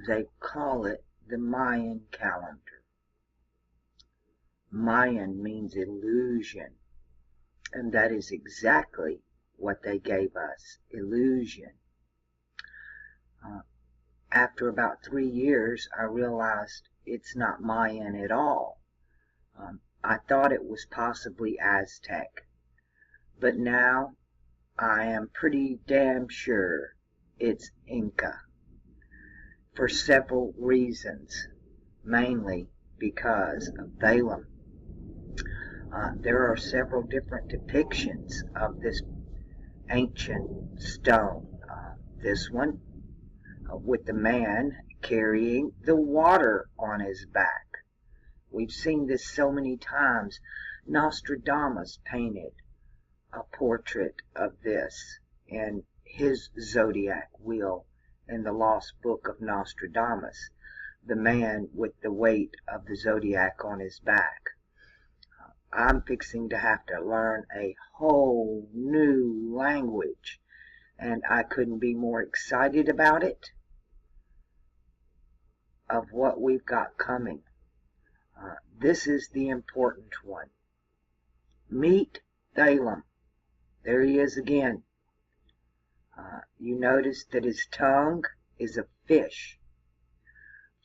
They call it the Mayan calendar. Mayan means illusion, and that is exactly what they gave us, illusion. After about 3 years, I realized it's not Mayan at all. I thought it was possibly Aztec, but now I am pretty damn sure it's Inca, for several reasons, mainly because of Thalim. There are several different depictions of this ancient stone. This one with the man carrying the water on his back. We've seen this so many times. Nostradamus painted a portrait of this in his zodiac wheel in the Lost Book of Nostradamus, the man with the weight of the zodiac on his back. I'm fixing to have to learn a whole new language, and I couldn't be more excited about it, of what we've got coming. This is the important one. Meet Thalim. There he is again. You notice that his tongue is a fish.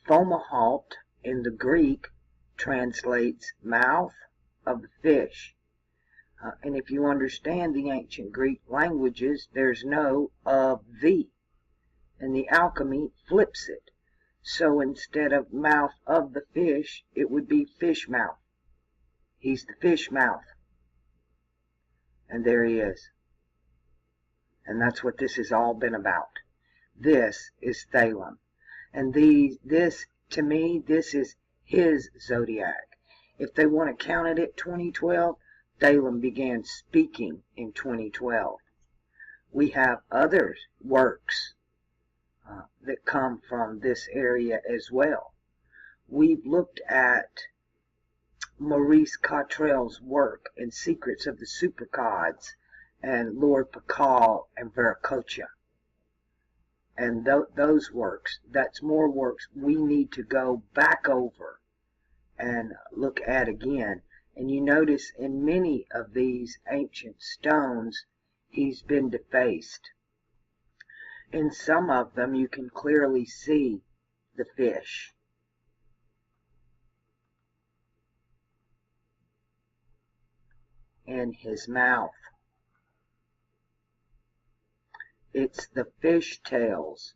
Fomalhaut in the Greek translates mouth of the fish. And if you understand the ancient Greek languages, there's no of the. And the alchemy flips it. So instead of mouth of the fish, it would be fish mouth. He's the fish mouth. And there he is. And that's what this has all been about. This is Thalim. And this, to me, this is his zodiac. If they want to count it at 2012, Thalim began speaking in 2012. We have other works that come from this area as well. We've looked at Maurice Cottrell's work in Secrets of the Supergods and Lord Pakal and Viracocha. And those works, that's more works we need to go back over and look at again. And you notice in many of these ancient stones, he's been defaced. In some of them, you can clearly see the fish. In his mouth. It's the fish tails.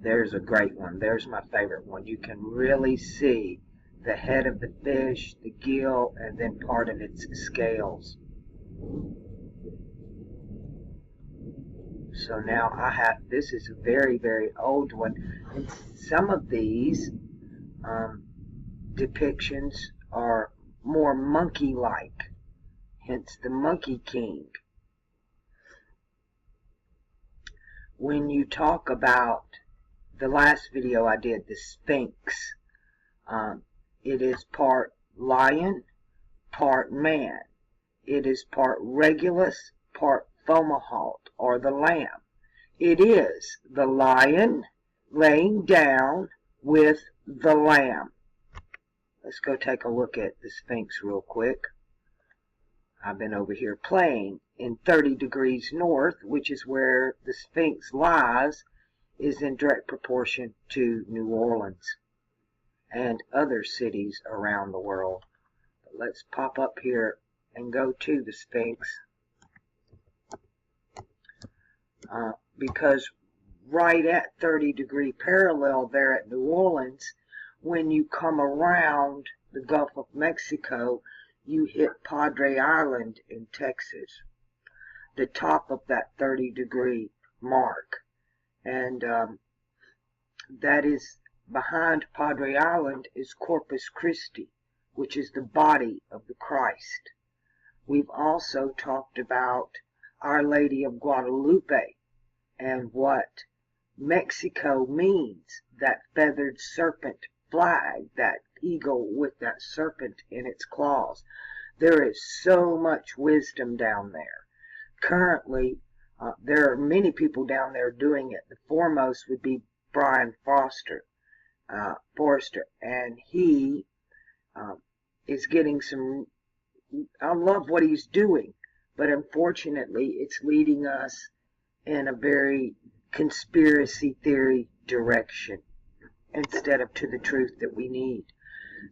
There's a great one. There's my favorite one. You can really see the head of the fish, the gill, and then part of its scales. So now I have, this is a very, very old one. And some of these depictions are more monkey-like, hence the Monkey King. When you talk about the last video I did, the Sphinx, it is part lion, part man. It is part Regulus, part Fomalhaut, or the lamb. It is the lion laying down with the lamb. Let's go take a look at the Sphinx real quick. I've been over here playing in 30 degrees north, which is where the Sphinx lies, is in direct proportion to New Orleans and other cities around the world. But let's pop up here and go to the Sphinx. Because right at 30-degree parallel there at New Orleans, when you come around the Gulf of Mexico, you hit Padre Island in Texas, the top of that 30-degree mark. And that is, behind Padre Island is Corpus Christi, which is the body of the Christ. We've also talked about Our Lady of Guadalupe and what Mexico means, that feathered serpent flag, that eagle with that serpent in its claws. There is so much wisdom down there. Currently, There are many people down there doing it. The foremost would be Brian Forster, and he is getting some. I love what he's doing, but unfortunately, it's leading us in a very conspiracy theory direction instead of to the truth that we need.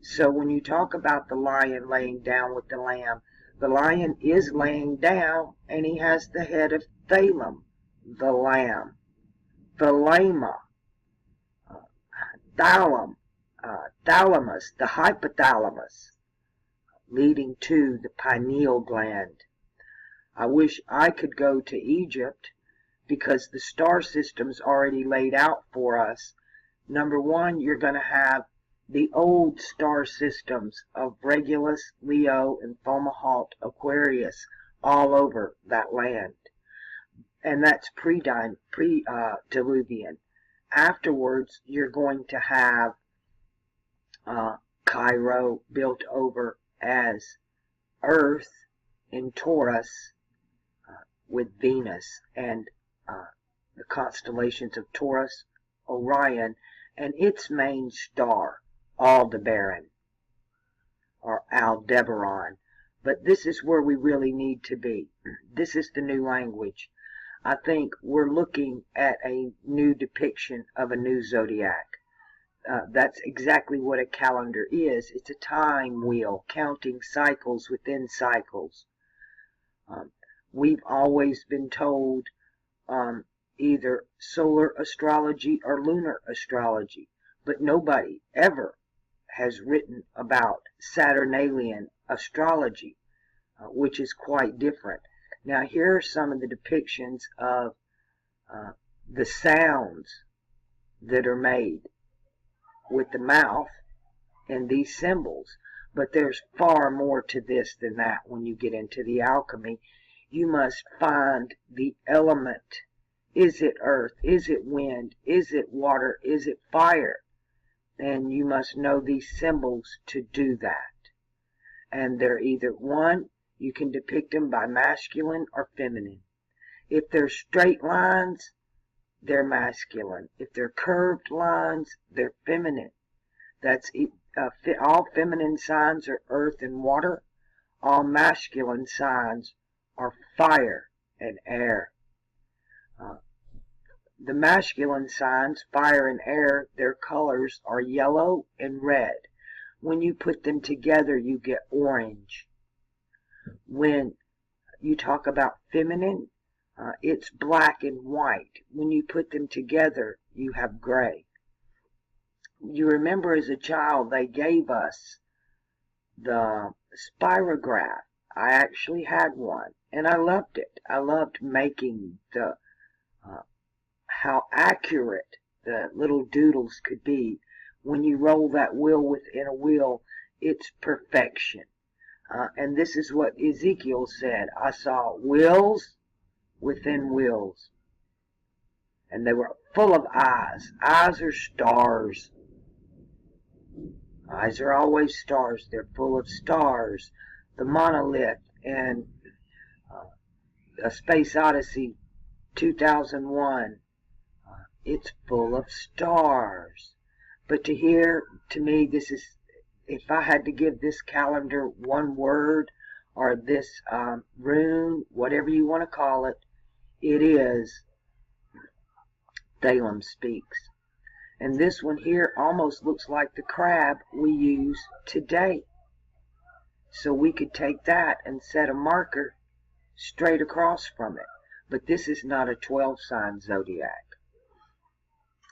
So when you talk about the lion laying down with the lion is laying down, and he has the head of Thalim, the lamb, Thalama, thalamus, the hypothalamus, leading to the pineal gland. I wish I could go to Egypt, because the star system's already laid out for us. Number one, you're going to have the old star systems of Regulus, Leo, and Fomalhaut, Aquarius all over that land. And that's pre-Diluvian. Afterwards, you're going to have Cairo built over as Earth in Taurus with Venus and the constellations of Taurus, Orion, and its main star, Aldebaran, or Aldebaran. But this is where we really need to be. This is the new language. I think we're looking at a new depiction of a new zodiac. That's exactly what a calendar is. It's a time wheel, counting cycles within cycles. We've always been told either solar astrology or lunar astrology, but nobody ever has written about Saturnalian astrology, which is quite different. Now, here are some of the depictions of the sounds that are made with the mouth and these symbols. But there's far more to this than that. When you get into the alchemy, you must find the element. Is it earth? Is it wind? Is it water? Is it fire? And you must know these symbols to do that. And they're either one, you can depict them by masculine or feminine. If they're straight lines, they're masculine. If they're curved lines, they're feminine. That's all feminine signs are earth and water. All masculine signs are fire and air. The masculine signs, fire and air, their colors are yellow and red. When you put them together, you get orange. When you talk about feminine, it's black and white. When you put them together, you have gray. You remember as a child, they gave us the spirograph. I actually had one, and I loved it. I loved making the how accurate the little doodles could be. When you roll that wheel within a wheel, it's perfection. And this is what Ezekiel said. I saw wheels within wheels. And they were full of eyes. Eyes are stars. Eyes are always stars. They're full of stars. The monolith in A Space Odyssey 2001, it's full of stars. But to me, this is, if I had to give this calendar one word, or this rune, whatever you want to call it, it is Thalim Speaks. And this one here almost looks like the crab we use today. So we could take that and set a marker straight across from it. But this is not a 12-sign zodiac.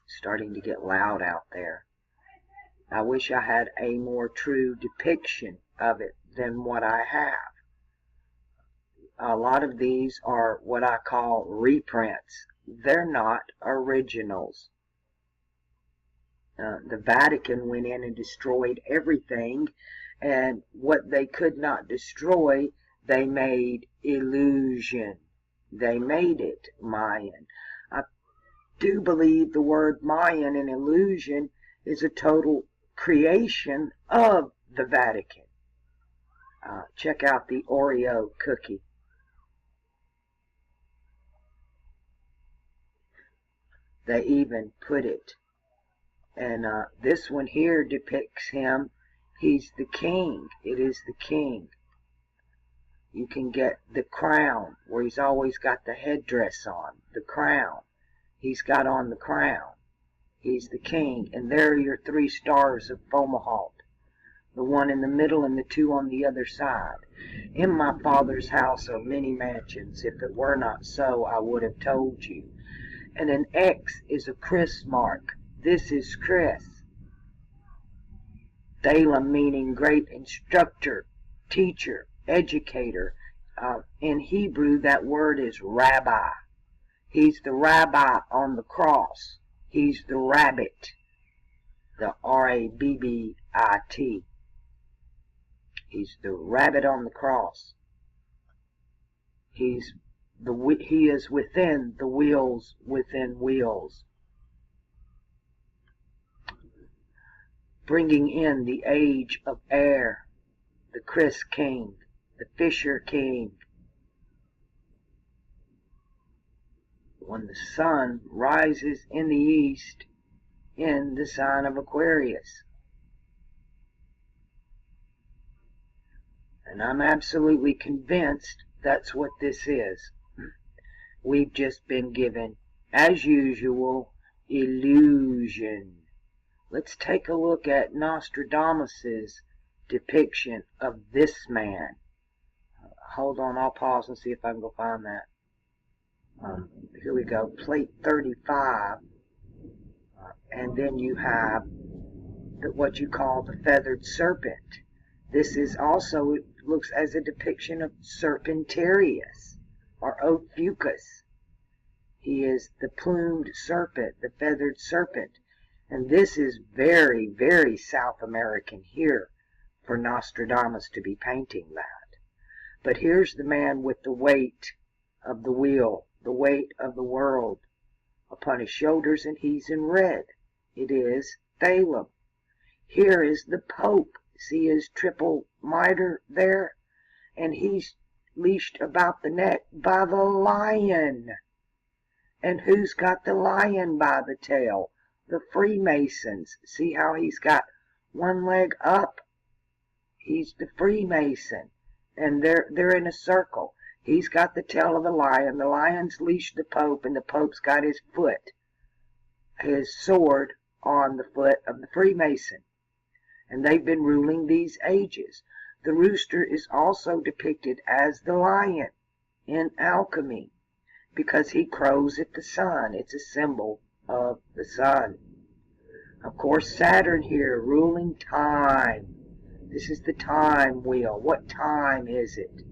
Starting to get loud out there. I wish I had a more true depiction of it than what I have. A lot of these are what I call reprints. They're not originals. The Vatican went in and destroyed everything, and what they could not destroy, they made illusion. They made it Mayan. I do believe the word Mayan and illusion is a total creation of the Vatican. Check out the Oreo cookie. they even put it. And this one here depicts him. He's the king. It is the king. You can get the crown, where he's always got the headdress on. The crown. He's got on the crown. He's the king. And there are your 3 stars of Fomalhaut. The one in the middle and the 2 on the other side. In my Father's house are many mansions. If it were not so, I would have told you. And an X is a Chris mark. This is Chris. Thalim meaning great instructor, teacher, educator. In Hebrew, that word is rabbi. He's the rabbi on the cross. He's the rabbit. The R-A-B-B-I-T. He's the rabbit on the cross. He is within the wheels within wheels. Bringing in the age of air, the Chris King, the Fisher King. When the sun rises in the east in the sign of Aquarius. And I'm absolutely convinced that's what this is. We've just been given, as usual, illusion. Let's take a look at Nostradamus's depiction of this man. Hold on, I'll pause and see if I can go find that. Here we go, plate 35. And then you have what you call the feathered serpent. This is also, it looks as a depiction of Serpentarius or Ophiuchus. He is the plumed serpent, the feathered serpent. And this is very, very South American here for Nostradamus to be painting that. But here's the man with the weight of the wheel, the weight of the world upon his shoulders, and he's in red. It is Thalim. Here is the Pope. See his triple mitre there? And he's leashed about the neck by the lion. And who's got the lion by the tail? The Freemasons. See how he's got one leg up? He's the Freemason. And they're in a circle. He's got the tail of the lion. The lion's leashed the Pope, and the Pope's got his foot, his sword on the foot of the Freemason. And they've been ruling these ages. The rooster is also depicted as the lion in alchemy because he crows at the sun. It's a symbol of the sun. Of course, Saturn here ruling time. This is the time wheel. What time is it?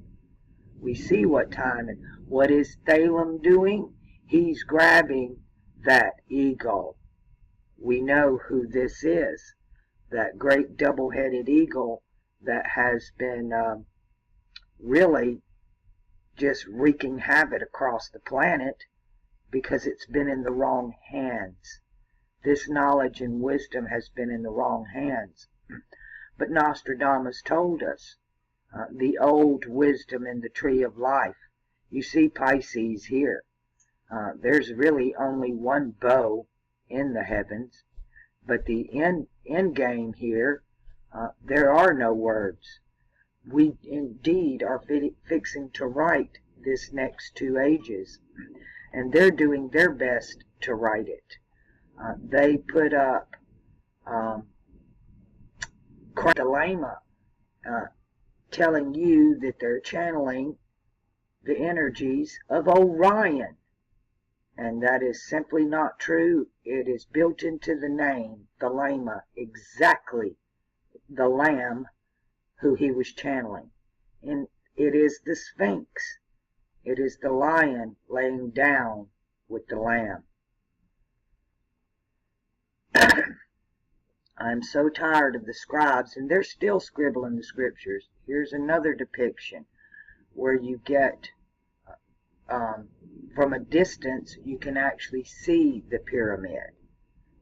We see what time it is. What is Thalim doing? He's grabbing that eagle. We know who this is. That great double-headed eagle that has been really just wreaking havoc across the planet because it's been in the wrong hands. This knowledge and wisdom has been in the wrong hands. But Nostradamus told us the old wisdom in the tree of life. You see Pisces here. There's really only one bow in the heavens, but the end game here, there are no words. We indeed are fixing to write this next 2 ages, and they're doing their best to write it. They put up Stellarium, telling you that they're channeling the energies of Orion. And that is simply not true. It is built into the name, Thalim, exactly the lamb who he was channeling. And it is the Sphinx. It is the lion laying down with the lamb. I'm so tired of the scribes, and they're still scribbling the scriptures. Here's another depiction where you get, from a distance, you can actually see the pyramid.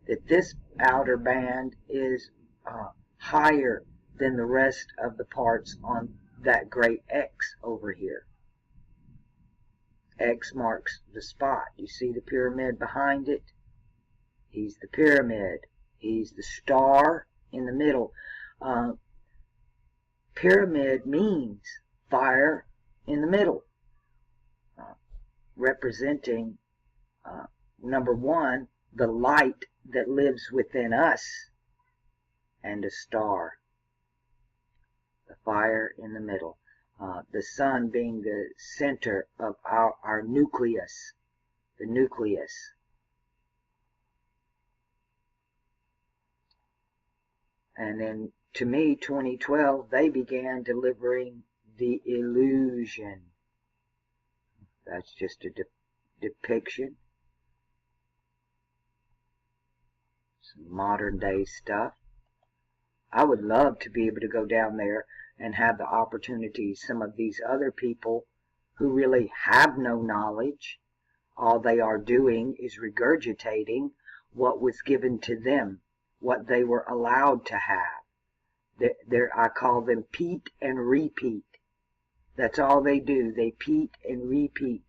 That this outer band is higher than the rest of the parts on that great X over here. X marks the spot. You see the pyramid behind it? He's the pyramid. He's the star in the middle. Pyramid means fire in the middle, representing, number one, the light that lives within us, and a star, the fire in the middle. The sun being the center of our nucleus, the nucleus. And then, to me, 2012, they began delivering the illusion. That's just a depiction. Some modern day stuff. I would love to be able to go down there and have the opportunity. Some of these other people who really have no knowledge, all they are doing is regurgitating what was given to them, what they were allowed to have. I call them peat and repeat. That's all they do. They peat and repeat.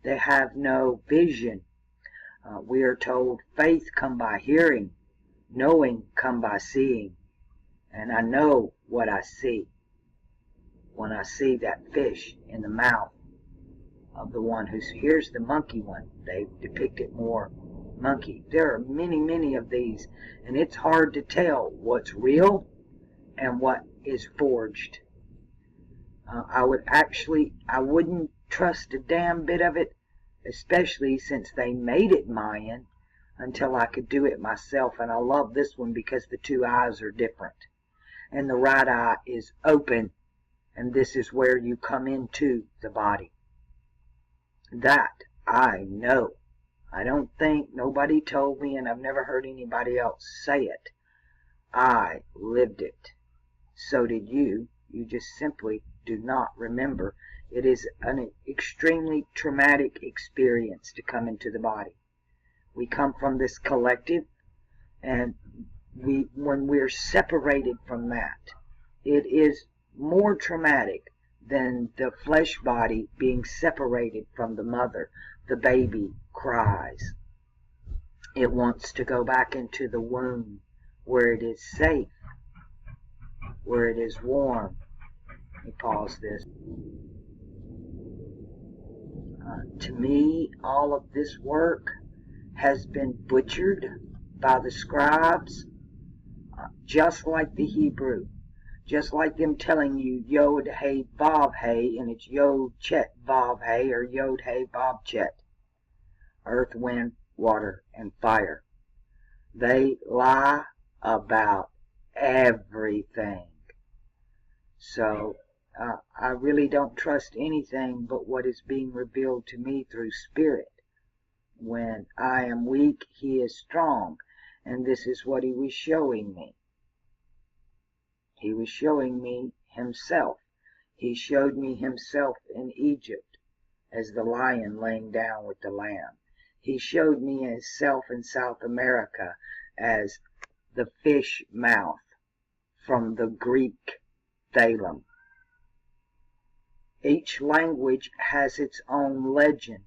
They have no vision. We are told faith come by hearing, knowing come by seeing. And I know what I see when I see that fish in the mouth of the one who's, here's the monkey one. They depict it more monkey. There are many, many of these, and it's hard to tell what's real and what is forged. I wouldn't trust a damn bit of it, especially since they made it Mayan, until I could do it myself. And I love this one because the two eyes are different. And the right eye is open, and this is where you come into the body. That I know. I don't think, nobody told me, and I've never heard anybody else say it. I lived it. So did you. You just simply do not remember. It is an extremely traumatic experience to come into the body. We come from this collective, and when we're separated from that, it is more traumatic than the flesh body being separated from the mother. The baby cries. It wants to go back into the womb where it is safe, where it is warm. Let me pause this. To me, all of this work has been butchered by the scribes, just like the Hebrew, just like them telling you Yod Hey Vav Hey, and it's Yod Chet Vav Hey or Yod Hey Vav Chet. Earth, wind, water, and fire. They lie about everything. So I really don't trust anything but what is being revealed to me through spirit. When I am weak, he is strong. And this is what he was showing me. He was showing me himself. He showed me himself in Egypt as the lion laying down with the lamb. He showed me himself in South America as the fish mouth from the Greek Thalim. Each language has its own legend,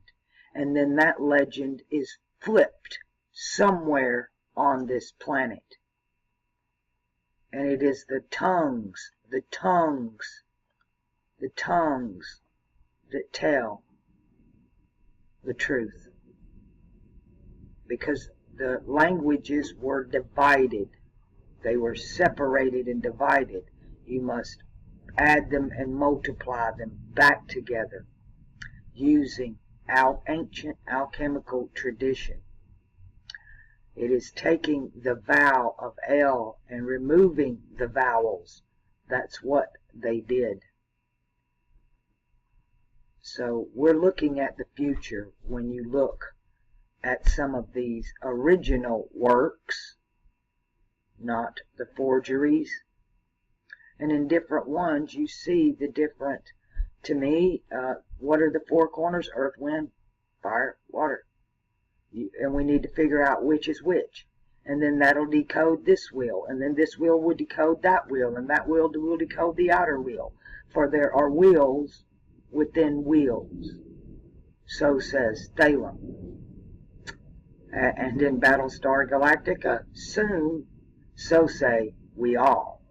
and then that legend is flipped somewhere on this planet. And it is the tongues that tell the truth. Because the languages were divided. They were separated and divided. You must add them and multiply them back together using ancient alchemical tradition. It is taking the vowel of L and removing the vowels. That's what they did. So we're looking at the future when you look at some of these original works, not the forgeries. And in different ones, you see the different, to me, what are the four corners? Earth, wind, fire, water. And we need to figure out which is which. And then that'll decode this wheel. And then this wheel will decode that wheel. And that wheel will decode the outer wheel. For there are wheels within wheels. So says Thalim. And in Battlestar Galactica, soon, so say we all.